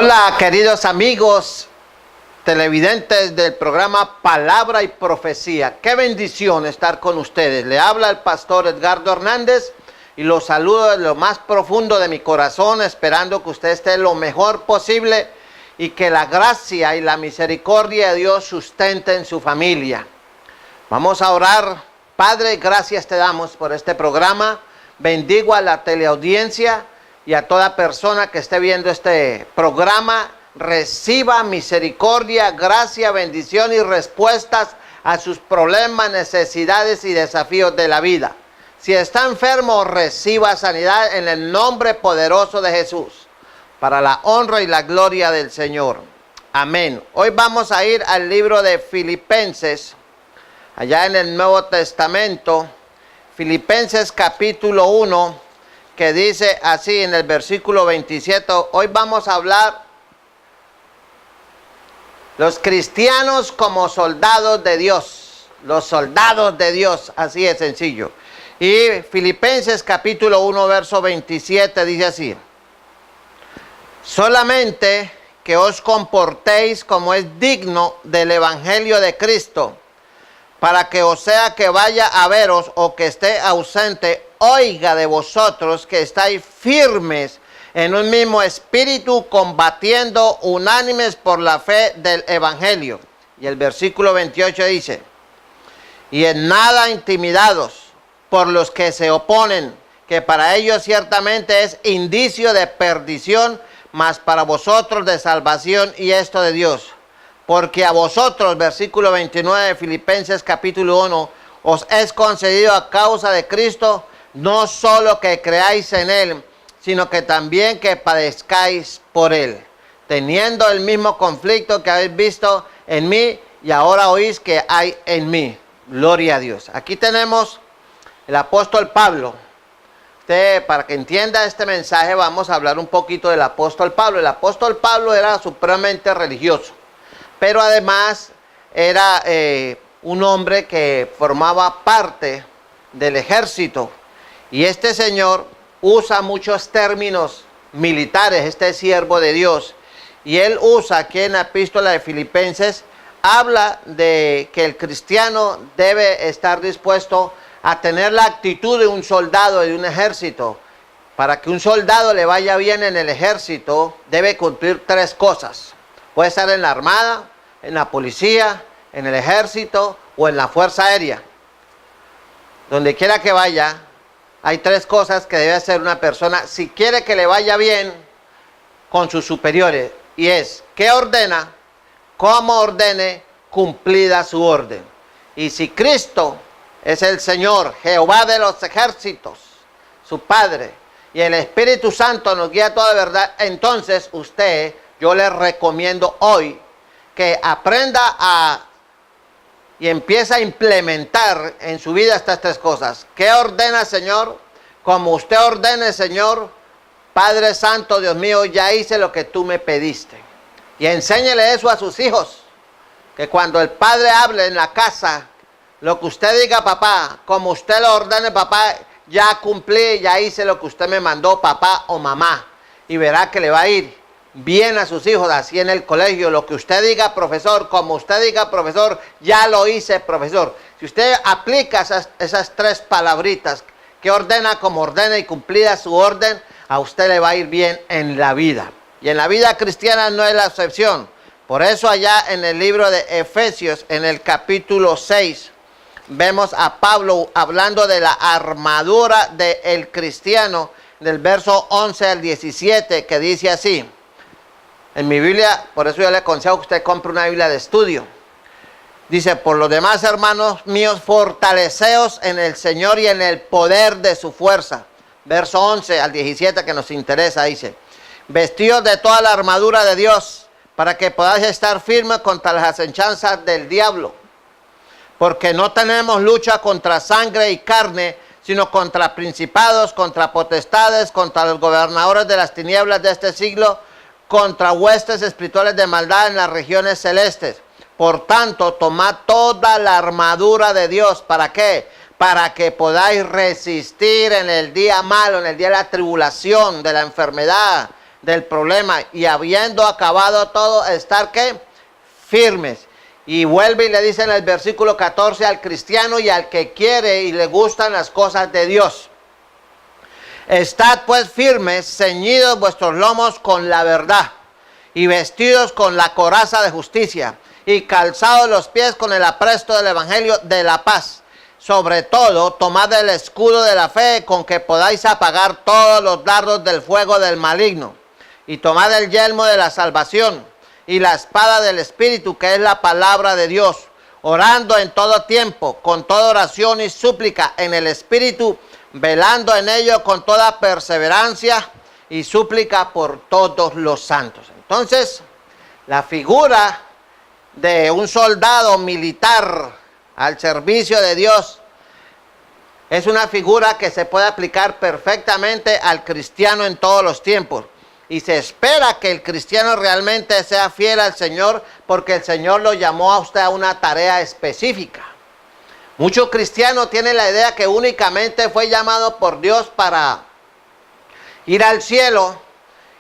Hola, queridos amigos televidentes del programa Palabra y Profecía. Qué bendición estar con ustedes. Le habla el pastor Edgardo Hernández y los saludo de lo más profundo de mi corazón, esperando que usted esté lo mejor posible y que la gracia y la misericordia de Dios sustenten su familia. Vamos a orar. Padre, gracias te damos por este programa. Bendigo a la teleaudiencia y a toda persona que esté viendo este programa. Reciba misericordia, gracia, bendición y respuestas a sus problemas, necesidades y desafíos de la vida. Si está enfermo, reciba sanidad en el nombre poderoso de Jesús, para la honra y la gloria del Señor. Amén. Hoy vamos a ir al libro de Filipenses, allá en el Nuevo Testamento, Filipenses capítulo 1, que dice así en el versículo 27. Hoy vamos a hablar los cristianos como soldados de Dios. Los soldados de Dios, así es sencillo. Y Filipenses capítulo 1, verso 27 dice así: solamente que os comportéis como es digno del evangelio de Cristo, para que o sea que vaya a veros o que esté ausente, oiga de vosotros que estáis firmes en un mismo espíritu, combatiendo unánimes por la fe del evangelio. Y el versículo 28 dice: y en nada intimidados por los que se oponen, que para ellos ciertamente es indicio de perdición, mas para vosotros de salvación, y esto de Dios. Porque a vosotros, versículo 29 de Filipenses capítulo 1, os es concedido a causa de Cristo, no solo que creáis en Él, sino que también que padezcáis por Él, teniendo el mismo conflicto que habéis visto en mí y ahora oís que hay en mí. Gloria a Dios. Aquí tenemos el apóstol Pablo. Usted, para que entienda este mensaje, vamos a hablar un poquito del apóstol Pablo. El apóstol Pablo era supremamente religioso, pero además era un hombre que formaba parte del ejército. Y este señor usa muchos términos militares, este siervo de Dios. Y él usa aquí en la epístola de Filipenses, habla de que el cristiano debe estar dispuesto a tener la actitud de un soldado de un ejército. Para que un soldado le vaya bien en el ejército, debe cumplir tres cosas. Puede estar en la armada, en la policía, en el ejército o en la fuerza aérea. Donde quiera que vaya, hay tres cosas que debe hacer una persona si quiere que le vaya bien con sus superiores. Y es, ¿qué ordena? ¿Cómo ordene? Cumplida su orden. Y si Cristo es el Señor, Jehová de los ejércitos, su Padre, y el Espíritu Santo nos guía a toda verdad, entonces usted, yo le recomiendo hoy que aprenda y empieza a implementar en su vida estas tres cosas. ¿Qué ordena, Señor? Como usted ordene, Señor. Padre Santo, Dios mío, ya hice lo que tú me pediste. Y enséñele eso a sus hijos. Que cuando el padre hable en la casa, lo que usted diga, papá, como usted lo ordene, papá, ya cumplí, ya hice lo que usted me mandó, papá o mamá. Y verá que le va a ir bien a sus hijos, así en el colegio. Lo que usted diga, profesor, como usted diga, profesor, ya lo hice, profesor. Si usted aplica esas tres palabritas, que ordena, como ordena y cumplida su orden, a usted le va a ir bien en la vida. Y en la vida cristiana no es la excepción. Por eso allá en el libro de Efesios, en el capítulo 6, vemos a Pablo hablando de la armadura del cristiano, del verso 11 al 17, que dice así. En mi Biblia, por eso yo le aconsejo que usted compre una Biblia de estudio. Dice: por lo demás, hermanos míos, fortaleceos en el Señor y en el poder de su fuerza. Verso 11 al 17 que nos interesa, dice: vestidos de toda la armadura de Dios, para que podáis estar firmes contra las acechanzas del diablo. Porque no tenemos lucha contra sangre y carne, sino contra principados, contra potestades, contra los gobernadores de las tinieblas de este siglo, contra huestes espirituales de maldad en las regiones celestes. Por tanto, tomad toda la armadura de Dios. ¿Para qué? Para que podáis resistir en el día malo, en el día de la tribulación, de la enfermedad, del problema y habiendo acabado todo, estar ¿qué? Firmes. Y vuelve y le dice en el versículo 14 al cristiano y al que quiere y le gustan las cosas de Dios. Estad pues firmes, ceñidos vuestros lomos con la verdad y vestidos con la coraza de justicia y calzados los pies con el apresto del evangelio de la paz. Sobre todo, tomad el escudo de la fe con que podáis apagar todos los dardos del fuego del maligno. Y tomad el yelmo de la salvación y la espada del Espíritu, que es la palabra de Dios, orando en todo tiempo, con toda oración y súplica en el Espíritu, velando en ello con toda perseverancia y súplica por todos los santos. Entonces, la figura de un soldado militar al servicio de Dios es una figura que se puede aplicar perfectamente al cristiano en todos los tiempos. Y se espera que el cristiano realmente sea fiel al Señor, porque el Señor lo llamó a usted a una tarea específica. Muchos cristianos tienen la idea que únicamente fue llamado por Dios para ir al cielo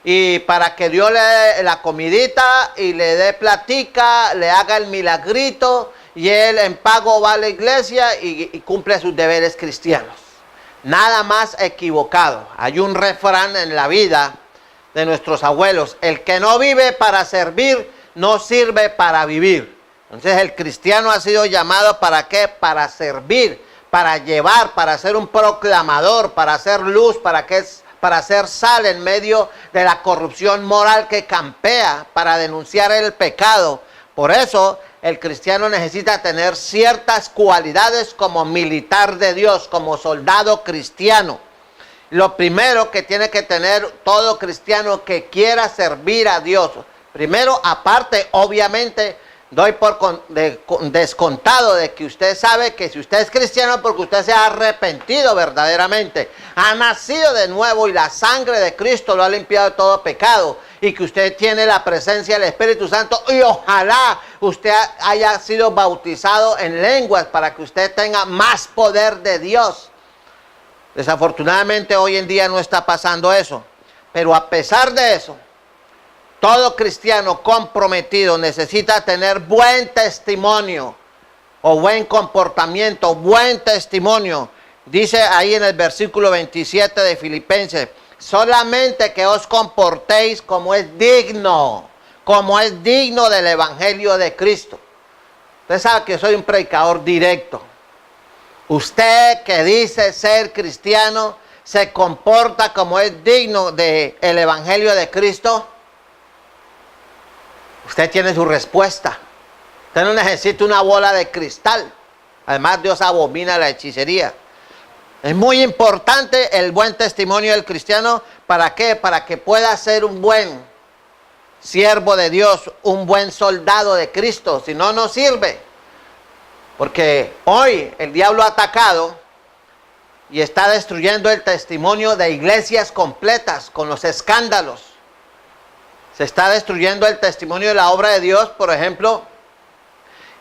y para que Dios le dé la comidita y le dé platica, le haga el milagrito y él en pago va a la iglesia y cumple sus deberes cristianos. Nada más equivocado. Hay un refrán en la vida de nuestros abuelos: el que no vive para servir, no sirve para vivir. Entonces el cristiano ha sido llamado ¿para qué? Para servir, para llevar, para ser un proclamador, para hacer luz, para hacer sal en medio de la corrupción moral que campea, para denunciar el pecado. Por eso el cristiano necesita tener ciertas cualidades como militar de Dios, como soldado cristiano. Lo primero que tiene que tener todo cristiano que quiera servir a Dios, primero, aparte, obviamente, doy por descontado de que usted sabe que si usted es cristiano porque usted se ha arrepentido verdaderamente, ha nacido de nuevo y la sangre de Cristo lo ha limpiado de todo pecado, y que usted tiene la presencia del Espíritu Santo y ojalá usted haya sido bautizado en lenguas para que usted tenga más poder de Dios. Desafortunadamente hoy en día no está pasando eso, pero a pesar de eso, todo cristiano comprometido necesita tener buen testimonio o buen comportamiento, buen testimonio. Dice ahí en el versículo 27 de Filipenses: solamente que os comportéis como es digno del evangelio de Cristo. Usted sabe que soy un predicador directo. Usted que dice ser cristiano, ¿se comporta como es digno del evangelio de Cristo? Usted tiene su respuesta. Usted no necesita una bola de cristal. Además, Dios abomina la hechicería. Es muy importante el buen testimonio del cristiano. ¿Para qué? Para que pueda ser un buen siervo de Dios, un buen soldado de Cristo. Si no, no sirve. Porque hoy el diablo ha atacado y está destruyendo el testimonio de iglesias completas con los escándalos. Se está destruyendo el testimonio de la obra de Dios, por ejemplo,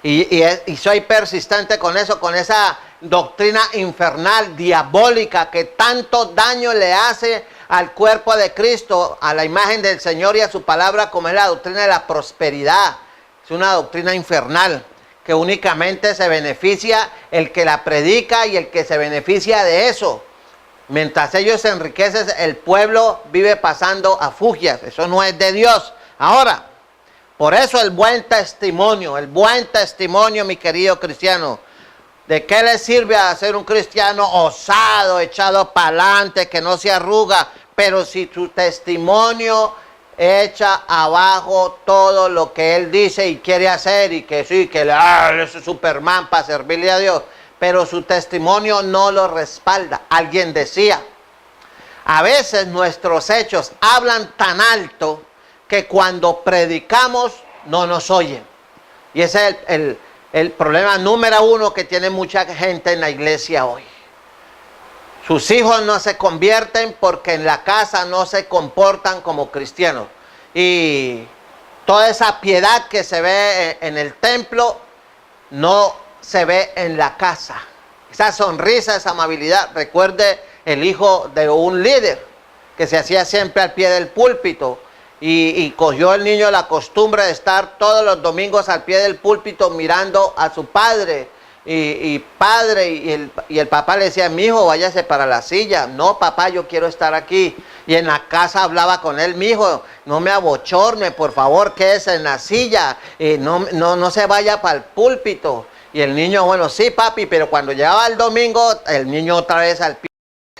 y soy persistente con eso, con esa doctrina infernal, diabólica, que tanto daño le hace al cuerpo de Cristo, a la imagen del Señor y a su palabra, como es la doctrina de la prosperidad. Es una doctrina infernal que únicamente se beneficia el que la predica y el que se beneficia de eso. Mientras ellos se enriquecen, el pueblo vive pasando a fugias. Eso no es de Dios. Ahora, por eso el buen testimonio, mi querido cristiano. ¿De qué le sirve a ser un cristiano osado, echado para adelante, que no se arruga? Pero si su testimonio echa abajo todo lo que él dice y quiere hacer, y que sí, que él es Superman para servirle a Dios, pero su testimonio no lo respalda. Alguien decía, a veces nuestros hechos hablan tan alto que cuando predicamos no nos oyen. Y ese es el problema número uno que tiene mucha gente en la iglesia hoy. Sus hijos no se convierten porque en la casa no se comportan como cristianos. Y toda esa piedad que se ve en el templo no se ve en la casa. Esa sonrisa, esa amabilidad. Recuerde el hijo de un líder que se hacía siempre al pie del púlpito. Y cogió el niño la costumbre de estar todos los domingos al pie del púlpito mirando a su padre. Y el papá le decía, mijo, váyase para la silla. No, papá, yo quiero estar aquí. Y en la casa hablaba con él, mijo, no me abochorne, por favor, quédese en la silla. No se vaya para el púlpito. Y el niño, bueno, sí, papi, pero cuando llegaba el domingo, el niño otra vez al pie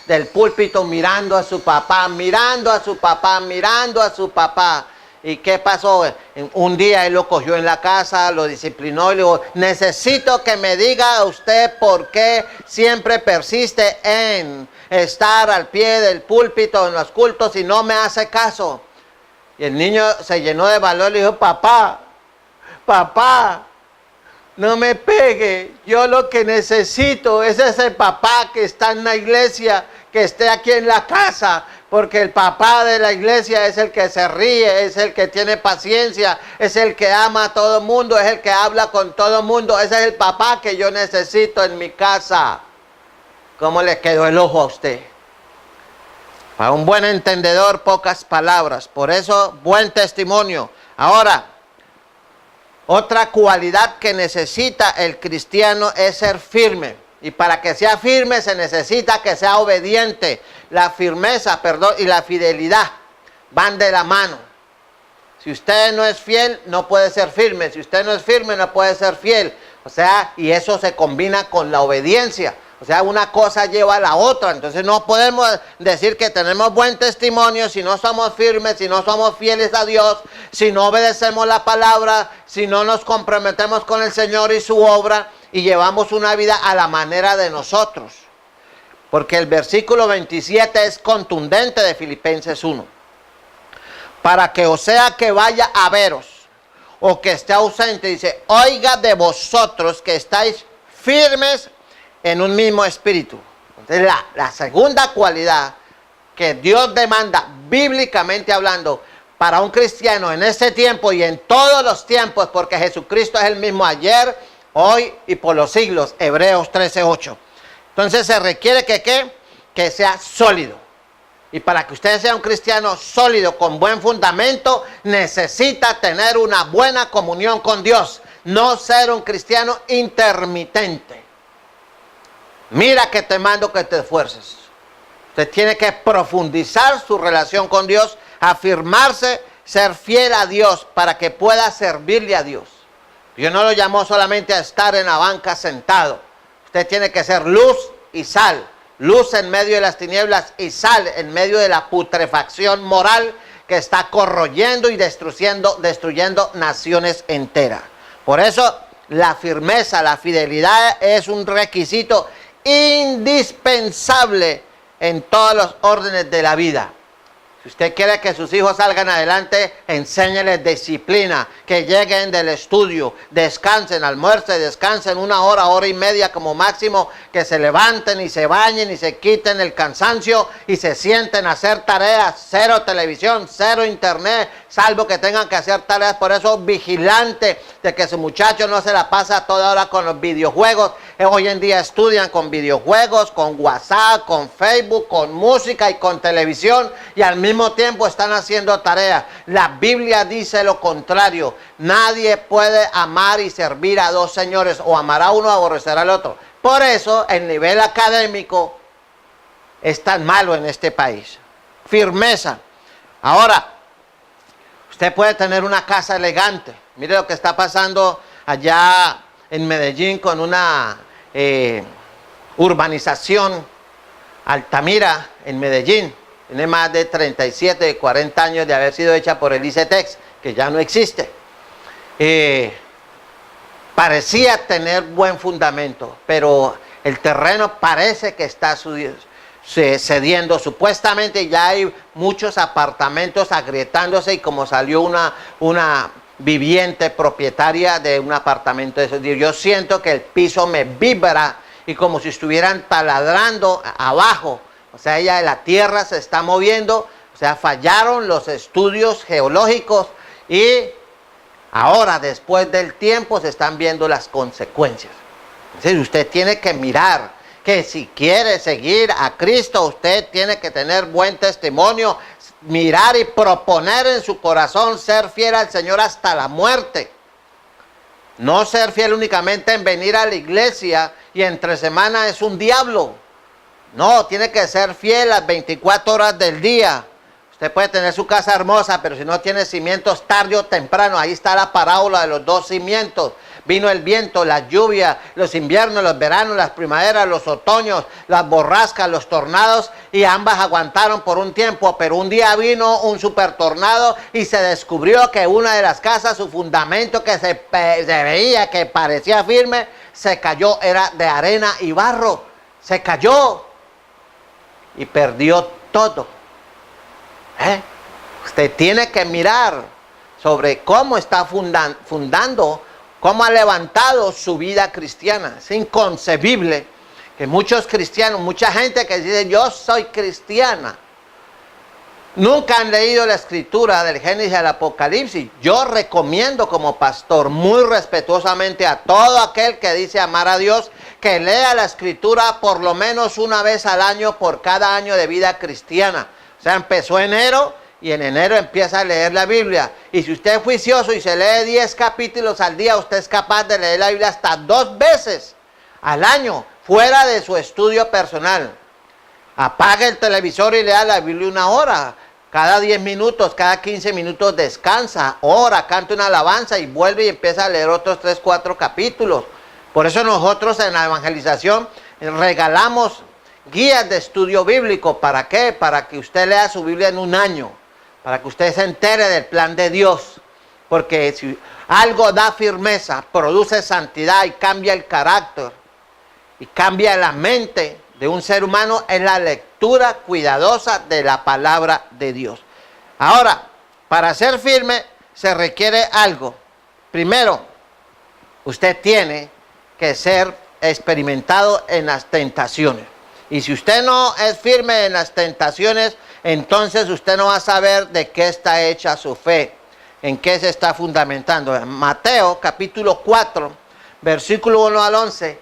del púlpito mirando a su papá, mirando a su papá, mirando a su papá. ¿Y qué pasó? Un día él lo cogió en la casa, lo disciplinó y le dijo, necesito que me diga usted por qué siempre persiste en estar al pie del púlpito en los cultos y no me hace caso. Y el niño se llenó de valor y le dijo, papá, no me pegue, yo lo que necesito es ese papá que está en la iglesia, que esté aquí en la casa, porque el papá de la iglesia es el que se ríe, es el que tiene paciencia, es el que ama a todo el mundo, es el que habla con todo el mundo, ese es el papá que yo necesito en mi casa. ¿Cómo le quedó el ojo a usted? Para un buen entendedor, pocas palabras, por eso buen testimonio. Ahora, otra cualidad que necesita el cristiano es ser firme. Y para que sea firme se necesita que sea obediente. La firmeza, y la fidelidad van de la mano. Si usted no es fiel, no puede ser firme. Si usted no es firme, no puede ser fiel. O sea, y eso se combina con la obediencia. O sea, una cosa lleva a la otra. Entonces no podemos decir que tenemos buen testimonio si no somos firmes, si no somos fieles a Dios, si no obedecemos la palabra, si no nos comprometemos con el Señor y su obra y llevamos una vida a la manera de nosotros. Porque el versículo 27 es contundente de Filipenses 1. Para que o sea que vaya a veros o que esté ausente, dice, oiga de vosotros que estáis firmes en un mismo espíritu. Entonces la segunda cualidad que Dios demanda bíblicamente hablando para un cristiano en este tiempo y en todos los tiempos, porque Jesucristo es el mismo ayer, hoy y por los siglos, Hebreos 13:8. Entonces se requiere que sea sólido. Y para que usted sea un cristiano sólido, con buen fundamento, necesita tener una buena comunión con Dios, no ser un cristiano intermitente. Mira que te mando que te esfuerces. Usted tiene que profundizar su relación con Dios, afirmarse, ser fiel a Dios para que pueda servirle a Dios. Dios no lo llamó solamente a estar en la banca sentado. Usted tiene que ser luz y sal. Luz en medio de las tinieblas y sal en medio de la putrefacción moral que está corroyendo y destruyendo naciones enteras. Por eso la firmeza, la fidelidad es un requisito indispensable en todos los órdenes de la vida. Si usted quiere que sus hijos salgan adelante, enséñeles disciplina, que lleguen del estudio, descansen, almuercen, descansen 1 hora, hora y media como máximo, que se levanten y se bañen y se quiten el cansancio y se sienten a hacer tareas, 0 televisión, 0 internet, salvo que tengan que hacer tareas. Por eso vigilante de que su muchacho no se la pasa toda hora con los videojuegos. Hoy en día estudian con videojuegos, con WhatsApp, con Facebook, con música y con televisión, y al mismo tiempo están haciendo tareas. La Biblia dice lo contrario. Nadie puede amar y servir a 2 señores, o amará a uno o aborrecerá al otro. Por eso el nivel académico es tan malo en este país. Firmeza. Ahora, usted puede tener una casa elegante. Mire lo que está pasando allá en Medellín con una urbanización, Altamira, en Medellín. Tiene más de 37, 40 años de haber sido hecha por el ICETEX, que ya no existe. Parecía tener buen fundamento, pero el terreno parece que está cediendo. Supuestamente ya hay muchos apartamentos agrietándose, y como salió una viviente propietaria de un apartamento de esos, yo siento que el piso me vibra y como si estuvieran taladrando abajo. O sea, la tierra se está moviendo. O sea, fallaron los estudios geológicos y ahora, después del tiempo, se están viendo las consecuencias. Entonces usted tiene que mirar que si quiere seguir a Cristo, usted tiene que tener buen testimonio, mirar y proponer en su corazón ser fiel al Señor hasta la muerte. No ser fiel únicamente en venir a la iglesia y entre semana es un diablo. No, tiene que ser fiel las 24 horas del día. Usted puede tener su casa hermosa, pero si no tiene cimientos, tarde o temprano, ahí está la parábola de los dos cimientos. Vino el viento, la lluvia, los inviernos, los veranos, las primaveras, los otoños, las borrascas, los tornados, y ambas aguantaron por un tiempo, pero un día vino un super tornado y se descubrió que una de las casas, su fundamento que se veía que parecía firme, se cayó, era de arena y barro, se cayó y perdió todo. Usted tiene que mirar sobre cómo está fundando, cómo ha levantado su vida cristiana. Es inconcebible que muchos cristianos, mucha gente que dice yo soy cristiana, nunca han leído la escritura del Génesis al Apocalipsis. Yo recomiendo como pastor muy respetuosamente a todo aquel que dice amar a Dios que lea la escritura por lo menos una vez al año por cada año de vida cristiana. O sea, empezó enero y en enero empieza a leer la Biblia. Y si usted es juicioso y se lee 10 capítulos al día, usted es capaz de leer la Biblia hasta 2 veces al año, fuera de su estudio personal. Apague el televisor y lea la Biblia 1 hora. Cada 10 minutos, cada 15 minutos descansa, ora, canta una alabanza y vuelve y empieza a leer otros 3, 4 capítulos. Por eso nosotros en la evangelización regalamos guías de estudio bíblico. ¿Para qué? Para que usted lea su Biblia en 1 año. Para que usted se entere del plan de Dios. Porque si algo da firmeza, produce santidad y cambia el carácter y cambia la mente de un ser humano, es la lectura cuidadosa de la palabra de Dios. Ahora, para ser firme se requiere algo. Primero, usted tiene que ser experimentado en las tentaciones. Y si usted no es firme en las tentaciones, entonces usted no va a saber de qué está hecha su fe, en qué se está fundamentando. En Mateo capítulo 4, versículo 1 al 11,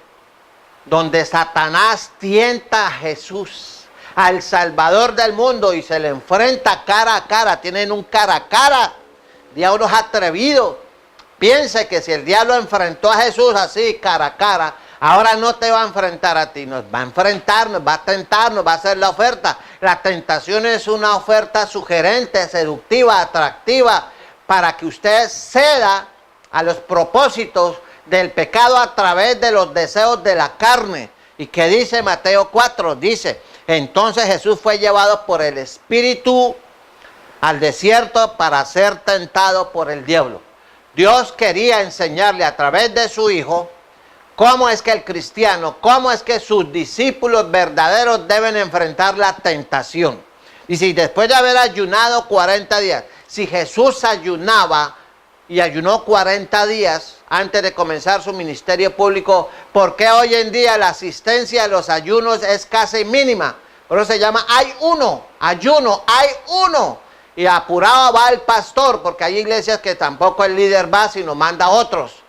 donde Satanás tienta a Jesús, al Salvador del mundo, y se le enfrenta cara a cara. Tienen un cara a cara. Diablo es atrevido. Piense que si el diablo enfrentó a Jesús así, cara a cara, ahora no te va a enfrentar a ti, nos va a enfrentar, nos va a tentar, nos va a hacer la oferta. La tentación es una oferta sugerente, seductiva, atractiva, para que usted ceda a los propósitos del pecado a través de los deseos de la carne. ¿Y qué dice Mateo 4? Dice, entonces Jesús fue llevado por el Espíritu al desierto para ser tentado por el diablo. Dios quería enseñarle a través de su Hijo cómo es que el cristiano, cómo es que sus discípulos verdaderos deben enfrentar la tentación. Y si después de haber ayunado 40 días, si Jesús ayunaba y ayunó 40 días antes de comenzar su ministerio público, ¿por qué hoy en día la asistencia a los ayunos es casi mínima? Por eso se llama hay uno, ayuno, hay uno. Y apurado va el pastor, porque hay iglesias que tampoco el líder va, sino manda a otros.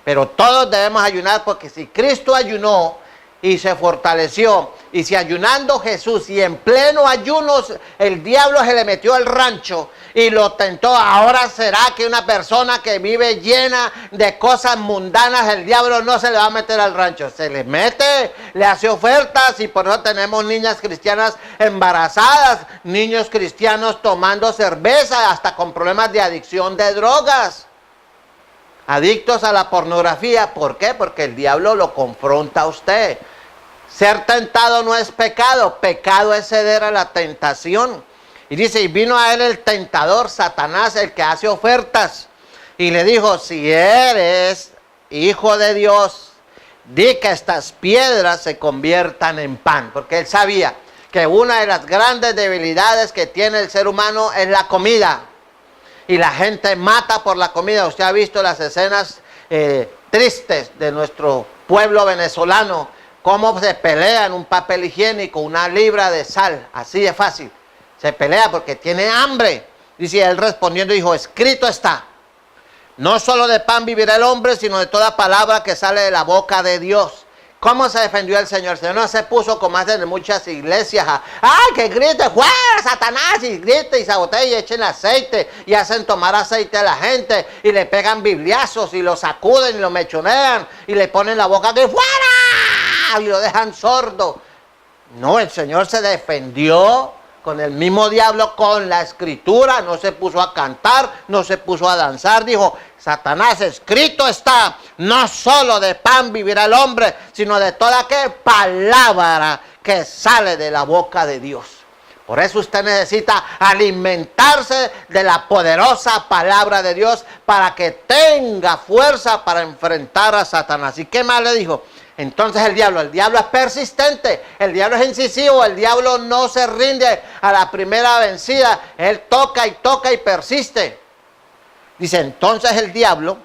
Pero todos debemos ayunar, porque si Cristo ayunó y se fortaleció, y si ayunando Jesús y en pleno ayuno el diablo se le metió al rancho y lo tentó, ahora será que una persona que vive llena de cosas mundanas, el diablo no se le va a meter al rancho, se le mete, le hace ofertas, y por eso tenemos niñas cristianas embarazadas, niños cristianos tomando cerveza, hasta con problemas de adicción de drogas, adictos a la pornografía. ¿Por qué? Porque el diablo lo confronta a usted. Ser tentado no es pecado, pecado es ceder a la tentación. Y dice, y vino a él el tentador, Satanás, el que hace ofertas, y le dijo, si eres hijo de Dios, di que estas piedras se conviertan en pan. Porque él sabía que una de las grandes debilidades que tiene el ser humano es la comida. Y la gente mata por la comida. Usted ha visto las escenas tristes de nuestro pueblo venezolano, cómo se pelean un papel higiénico, 1 libra de sal, así de fácil. Se pelea porque tiene hambre. Dice él respondiendo, dijo, escrito está, no solo de pan vivirá el hombre, sino de toda palabra que sale de la boca de Dios. ¿Cómo se defendió el Señor? El Señor no se puso como hacen en muchas iglesias ¡ay, que grite, fuera Satanás! Y grite y sabotea y echen aceite y hacen tomar aceite a la gente y le pegan bibliazos y lo sacuden y lo mechonean y le ponen la boca que fuera y lo dejan sordo. No, el Señor se defendió con el mismo diablo, con la escritura. No se puso a cantar, no se puso a danzar. Dijo, Satanás, escrito está, no solo de pan vivirá el hombre, sino de toda aquella palabra que sale de la boca de Dios. Por eso usted necesita alimentarse de la poderosa palabra de Dios para que tenga fuerza para enfrentar a Satanás. ¿Y qué más le dijo? Entonces el diablo es persistente, el diablo es incisivo, el diablo no se rinde a la primera vencida, él toca y persiste. Dice, entonces el diablo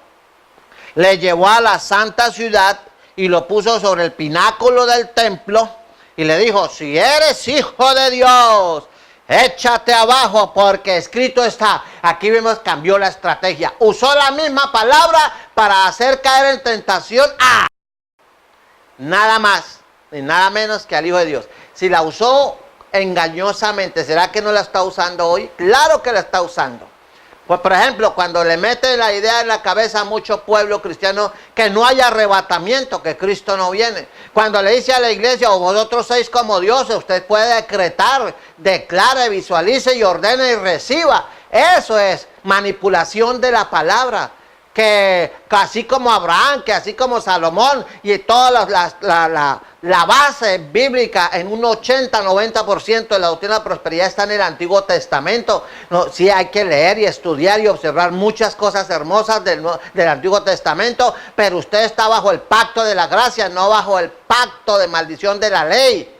le llevó a la santa ciudad y lo puso sobre el pináculo del templo y le dijo, si eres hijo de Dios, échate abajo porque escrito está. Aquí vemos, cambió la estrategia, usó la misma palabra para hacer caer en tentación a nada más ni nada menos que al Hijo de Dios. Si la usó engañosamente, ¿será que no la está usando hoy? Claro que la está usando. Pues por ejemplo, cuando le mete la idea en la cabeza a muchos pueblos cristianos que no hay arrebatamiento, que Cristo no viene. Cuando le dice a la iglesia, o vosotros sois como dioses, usted puede decretar, declare, visualice y ordene y reciba. Eso es manipulación de la palabra. Que así como Abraham, que así como Salomón y toda la base bíblica en un 80-90% de la doctrina de la prosperidad está en el Antiguo Testamento. No, sí hay que leer y estudiar y observar muchas cosas hermosas del Antiguo Testamento, pero usted está bajo el pacto de la gracia, no bajo el pacto de maldición de la ley.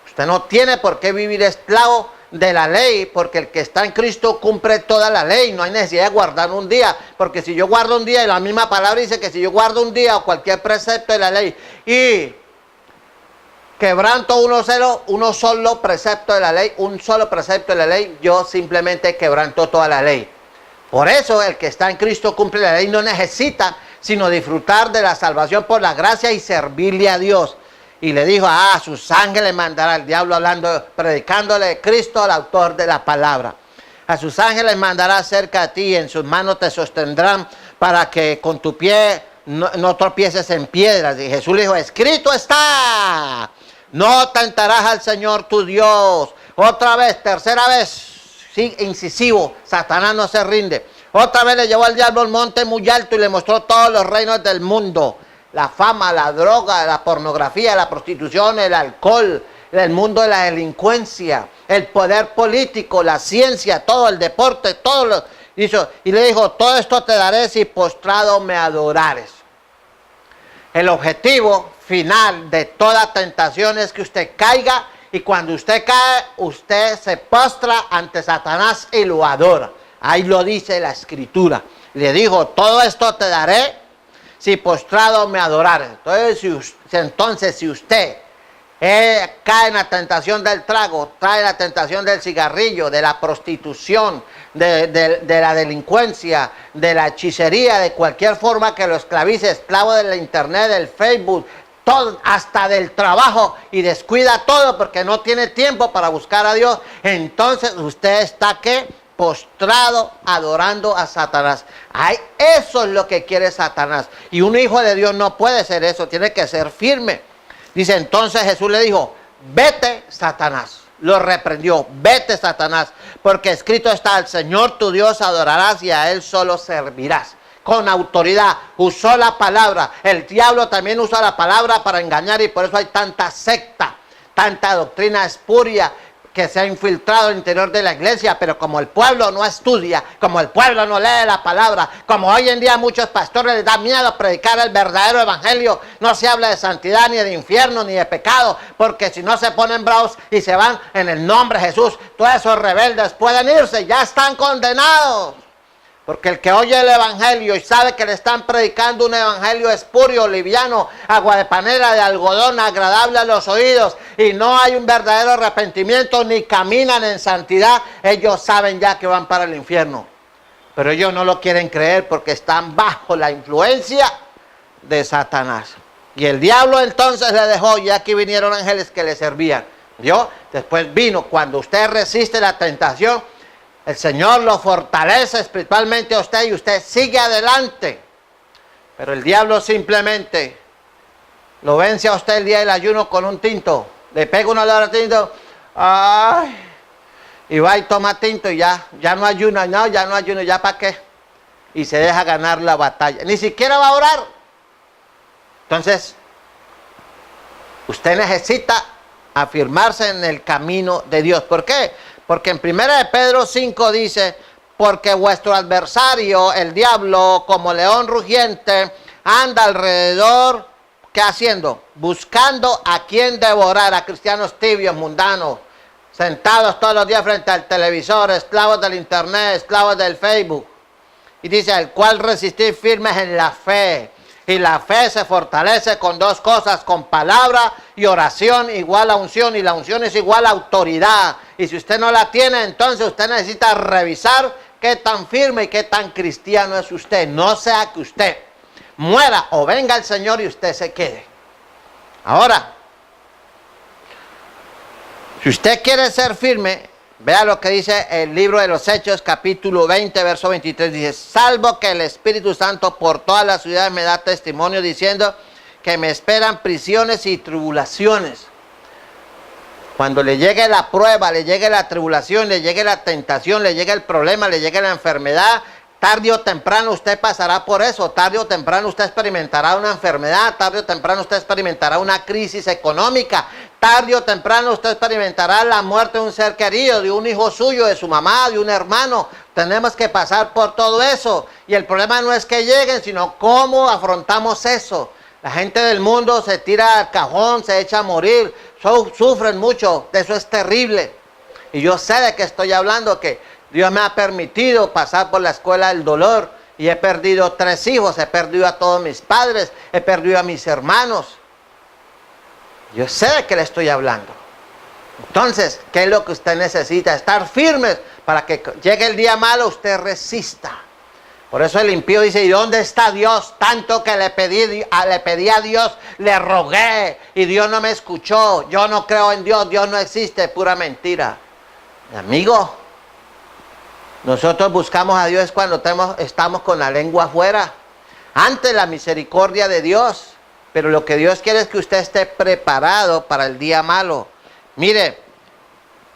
Usted no tiene por qué vivir esclavo de la ley, porque el que está en Cristo cumple toda la ley. No hay necesidad de guardar un día, porque si yo guardo un día, y la misma palabra dice que si yo guardo un día o cualquier precepto de la ley y quebranto uno solo precepto de la ley, un solo precepto de la ley, yo simplemente quebranto toda la ley. Por eso el que está en Cristo cumple la ley, no necesita sino disfrutar de la salvación por la gracia y servirle a Dios. Y le dijo, a sus ángeles mandará, el diablo hablando, predicándole Cristo, el autor de la palabra. A sus ángeles mandará cerca de ti, en sus manos te sostendrán para que con tu pie no tropieces en piedras. Y Jesús le dijo, escrito está, no tentarás al Señor tu Dios. Otra vez, tercera vez, sí, incisivo, Satanás no se rinde. Otra vez le llevó al diablo al monte muy alto y le mostró todos los reinos del mundo. La fama, la droga, la pornografía, la prostitución, el alcohol, el mundo de la delincuencia, el poder político, la ciencia, todo el deporte, todo lo hizo. Y le dijo, todo esto te daré si postrado me adorares. El objetivo final de toda tentación es que usted caiga y cuando usted cae, usted se postra ante Satanás y lo adora. Ahí lo dice la Escritura. Le dijo, todo esto te daré si postrado me adorares. Entonces, si usted cae en la tentación del trago, cae en la tentación del cigarrillo, de la prostitución, de la delincuencia, de la hechicería, de cualquier forma que lo esclavice, esclavo del internet, del Facebook, todo, hasta del trabajo, y descuida todo porque no tiene tiempo para buscar a Dios, entonces usted está ¿qué? Postrado adorando a Satanás. Ay, eso es lo que quiere Satanás. Y un hijo de Dios no puede ser eso, tiene que ser firme. Dice, entonces Jesús le dijo, vete Satanás. Lo reprendió, vete Satanás, porque escrito está, al Señor tu Dios adorarás y a Él solo servirás. Con autoridad, usó la palabra. El diablo también usa la palabra para engañar y por eso hay tanta secta, tanta doctrina espuria que se ha infiltrado al interior de la iglesia, pero como el pueblo no estudia, como el pueblo no lee la palabra, como hoy en día a muchos pastores les da miedo predicar el verdadero evangelio, no se habla de santidad, ni de infierno, ni de pecado, porque si no se ponen bravos y se van en el nombre de Jesús, todos esos rebeldes pueden irse, ya están condenados. Porque el que oye el evangelio y sabe que le están predicando un evangelio espurio, liviano, agua de panela, de algodón, agradable a los oídos, y no hay un verdadero arrepentimiento, ni caminan en santidad, ellos saben ya que van para el infierno. Pero ellos no lo quieren creer porque están bajo la influencia de Satanás. Y el diablo entonces le dejó, y aquí vinieron ángeles que le servían. ¿Vio? Después vino, cuando usted resiste la tentación, el Señor lo fortalece espiritualmente a usted y usted sigue adelante. Pero el diablo simplemente lo vence a usted el día del ayuno con un tinto. Le pega una hora de tinto. ¡Ay! Y va y toma tinto y ya no ayuna, ya para qué. Y se deja ganar la batalla. Ni siquiera va a orar. Entonces, usted necesita afirmarse en el camino de Dios. ¿Por qué? Porque en 1 Pedro 5 dice, porque vuestro adversario, el diablo, como león rugiente, anda alrededor, ¿qué haciendo? Buscando a quien devorar, a cristianos tibios, mundanos, sentados todos los días frente al televisor, esclavos del internet, esclavos del Facebook. Y dice, el cual resistir firmes en la fe. Y la fe se fortalece con dos cosas, con palabra y oración igual a unción, y la unción es igual a autoridad. Y si usted no la tiene, entonces usted necesita revisar qué tan firme y qué tan cristiano es usted. No sea que usted muera o venga el Señor y usted se quede. Ahora, si usted quiere ser firme, vea lo que dice el libro de los Hechos, capítulo 20, verso 23. Dice, salvo que el Espíritu Santo por todas las ciudades me da testimonio diciendo que me esperan prisiones y tribulaciones. Cuando le llegue la prueba, le llegue la tribulación, le llegue la tentación, le llegue el problema, le llegue la enfermedad, tarde o temprano usted pasará por eso. Tarde o temprano usted experimentará una enfermedad, tarde o temprano usted experimentará una crisis económica, tarde o temprano usted experimentará la muerte de un ser querido, de un hijo suyo, de su mamá, de un hermano. Tenemos que pasar por todo eso. Y el problema no es que lleguen, sino cómo afrontamos eso. La gente del mundo se tira al cajón, se echa a morir, sufren mucho, eso es terrible. Y yo sé de qué estoy hablando, que Dios me ha permitido pasar por la escuela del dolor y he perdido 3 hijos, he perdido a todos mis padres, he perdido a mis hermanos. Yo sé de qué le estoy hablando. Entonces, ¿qué es lo que usted necesita? Estar firmes para que llegue el día malo, usted resista. Por eso el impío dice, ¿y dónde está Dios? Tanto que le pedí a Dios, le rogué y Dios no me escuchó. Yo no creo en Dios, Dios no existe, pura mentira. Amigo, nosotros buscamos a Dios cuando estamos con la lengua afuera, ante la misericordia de Dios. Pero lo que Dios quiere es que usted esté preparado para el día malo. Mire,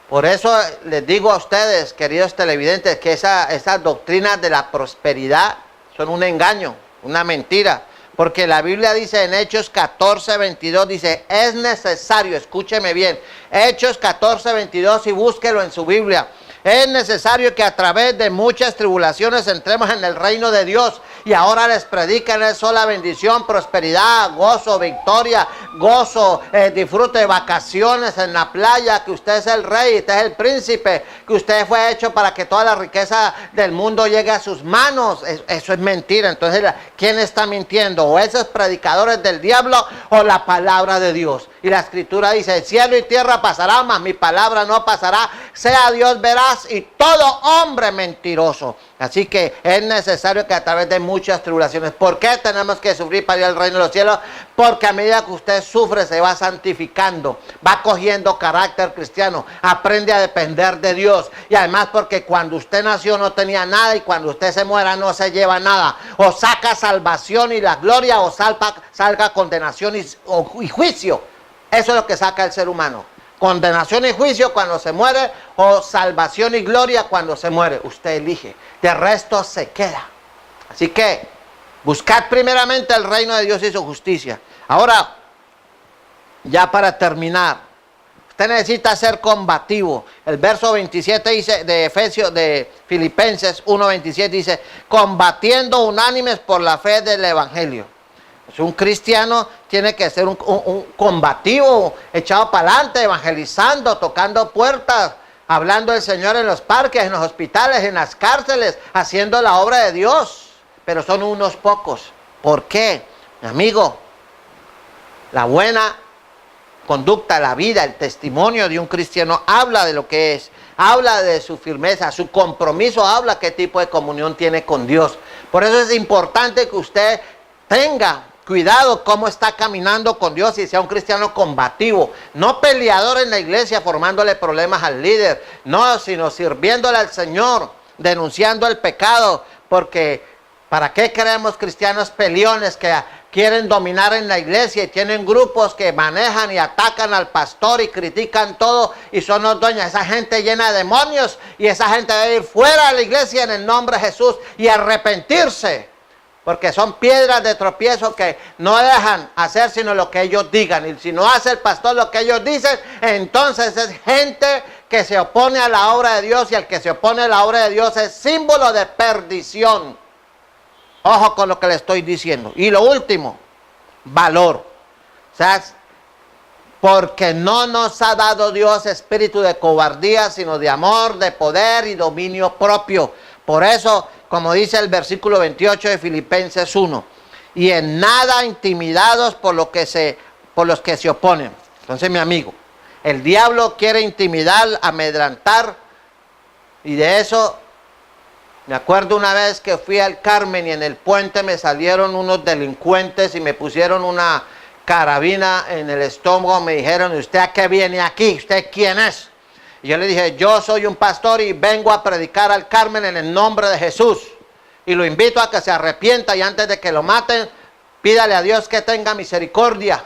por eso les digo a ustedes, queridos televidentes, que esas doctrinas de la prosperidad son un engaño, una mentira. Porque la Biblia dice en Hechos 14, 22, dice, es necesario, escúcheme bien, Hechos 14, 22 y búsquelo en su Biblia. Es necesario que a través de muchas tribulaciones entremos en el reino de Dios. Y ahora les predican eso, la bendición, prosperidad, gozo, victoria, gozo, disfrute de vacaciones en la playa, que usted es el rey, usted es el príncipe, que usted fue hecho para que toda la riqueza del mundo llegue a sus manos. Eso es mentira. Entonces, ¿quién está mintiendo? ¿O esos predicadores del diablo o la palabra de Dios? Y la escritura dice, cielo y tierra pasará, mas mi palabra no pasará, sea Dios veraz y todo hombre mentiroso. Así que es necesario que a través de muchas tribulaciones. ¿Por qué tenemos que sufrir para ir al reino de los cielos? Porque a medida que usted sufre se va santificando, va cogiendo carácter cristiano, aprende a depender de Dios. Y además porque cuando usted nació no tenía nada y cuando usted se muera no se lleva nada. O saca salvación y la gloria o salga condenación y juicio. Eso es lo que saca el ser humano. Condenación y juicio cuando se muere o salvación y gloria cuando se muere. Usted elige. De resto se queda. Así que buscad primeramente el reino de Dios y su justicia. Ahora, ya para terminar, usted necesita ser combativo. El verso 27 dice de Filipenses 1:27 dice, combatiendo unánimes por la fe del evangelio. Un cristiano tiene que ser un combativo, echado para adelante, evangelizando, tocando puertas, hablando del Señor en los parques, en los hospitales, en las cárceles, haciendo la obra de Dios. Pero son unos pocos. ¿Por qué? Amigo, la buena conducta, la vida, el testimonio de un cristiano habla de lo que es, habla de su firmeza, su compromiso, habla qué tipo de comunión tiene con Dios. Por eso es importante que usted tenga cuidado cómo está caminando con Dios y sea un cristiano combativo, no peleador en la iglesia formándole problemas al líder, no, sino sirviéndole al Señor, denunciando el pecado, porque ¿para qué queremos cristianos peleones que quieren dominar en la iglesia y tienen grupos que manejan y atacan al pastor y critican todo y son los dueños? Esa gente llena de demonios, y esa gente debe ir fuera de la iglesia en el nombre de Jesús y arrepentirse, porque son piedras de tropiezo que no dejan hacer sino lo que ellos digan. Y si no hace el pastor lo que ellos dicen, entonces es gente que se opone a la obra de Dios, y el que se opone a la obra de Dios es símbolo de perdición. Ojo con lo que le estoy diciendo. Y lo último, valor. O sea, porque no nos ha dado Dios espíritu de cobardía, sino de amor, de poder y dominio propio. Por eso, como dice el versículo 28 de Filipenses 1, y en nada intimidados por los que se oponen. Entonces, mi amigo, el diablo quiere intimidar, amedrentar, y de eso me acuerdo una vez que fui al Carmen y en el puente me salieron unos delincuentes y me pusieron una carabina en el estómago. Me dijeron: ¿y usted a qué viene aquí? ¿Usted quién es? Y yo le dije: yo soy un pastor y vengo a predicar al Carmen en el nombre de Jesús. Y lo invito a que se arrepienta, y antes de que lo maten, pídale a Dios que tenga misericordia.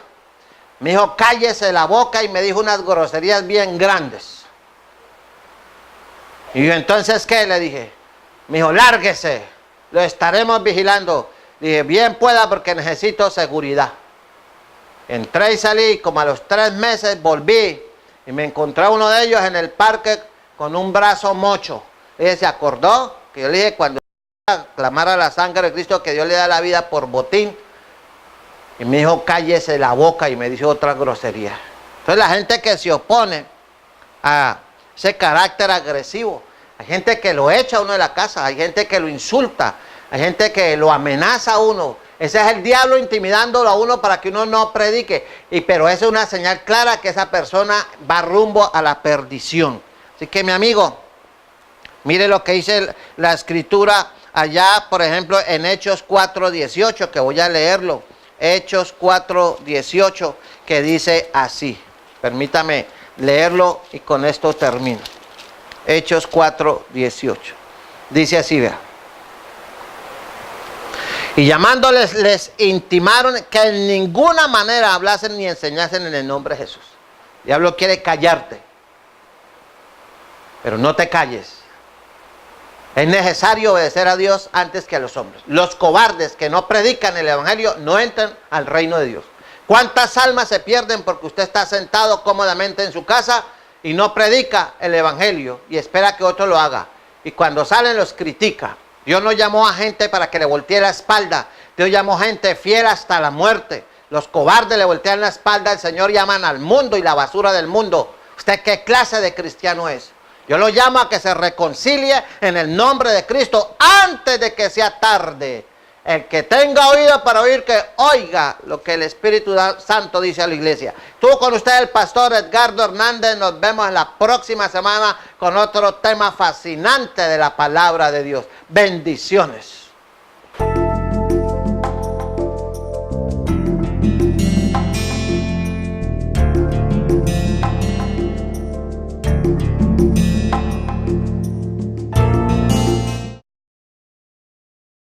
Me dijo: cállese la boca, y me dijo unas groserías bien grandes. Y yo: entonces, ¿qué? Le dije. Me dijo: lárguese, lo estaremos vigilando. Dije: bien pueda, porque necesito seguridad. Entré y salí, como a los 3 meses volví y me encontré a uno de ellos en el parque con un brazo mocho. Ella se acordó que yo le dije cuando clamara la sangre de Cristo que Dios le da la vida por botín. Y me dijo: cállese la boca, y me dijo otra grosería. Entonces la gente que se opone a ese carácter agresivo, hay gente que lo echa a uno de la casa, hay gente que lo insulta, hay gente que lo amenaza a uno. Ese es el diablo intimidándolo a uno para que uno no predique. Pero esa es una señal clara que esa persona va rumbo a la perdición. Así que, mi amigo, mire lo que dice la escritura allá, por ejemplo, en Hechos 4:18, que voy a leerlo. Hechos 4:18, que dice así. Permítame leerlo y con esto termino. Hechos 4:18. Dice así, vea. Y llamándoles, les intimaron que en ninguna manera hablasen ni enseñasen en el nombre de Jesús. El diablo quiere callarte, pero no te calles. Es necesario obedecer a Dios antes que a los hombres. Los cobardes que no predican el evangelio no entran al reino de Dios. ¿Cuántas almas se pierden porque usted está sentado cómodamente en su casa y no predica el evangelio y espera que otro lo haga? Y cuando salen los critica. Dios no llamó a gente para que le voltee la espalda. Dios llamó gente fiel hasta la muerte. Los cobardes le voltean la espalda al Señor, llaman al mundo y la basura del mundo. ¿Usted qué clase de cristiano es? Yo lo llamo a que se reconcilie en el nombre de Cristo antes de que sea tarde. El que tenga oído para oír, que oiga lo que el Espíritu Santo dice a la iglesia. Estuvo con usted el pastor Edgardo Hernández. Nos vemos en la próxima semana con otro tema fascinante de la palabra de Dios. Bendiciones.